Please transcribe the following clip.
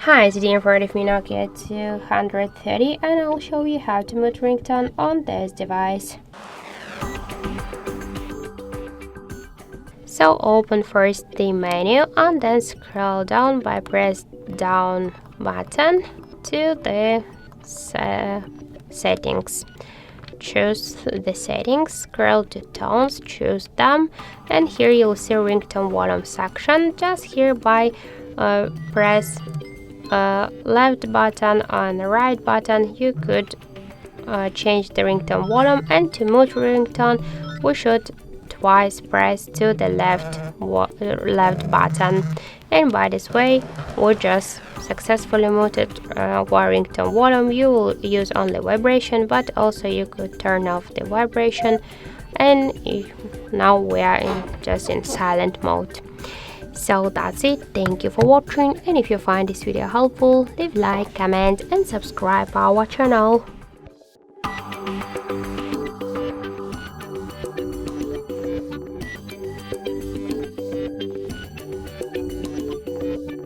Hi, today I'm with me Nokia 230 and I'll show you how to mute ringtone on this device. So open first the menu and then scroll down by press down button to the settings. Choose the settings, scroll to tones, choose them, and here you'll see ringtone volume section. Just here by press left button and right button you could change the ringtone volume, and to mute ringtone we should twice press to the left button, and by this way we just successfully muted our ringtone volume. You will use only vibration, but also you could turn off the vibration, and now we are just in silent mode. So that's it. Thank you for watching, and if you find this video helpful, leave like, comment and subscribe our channel.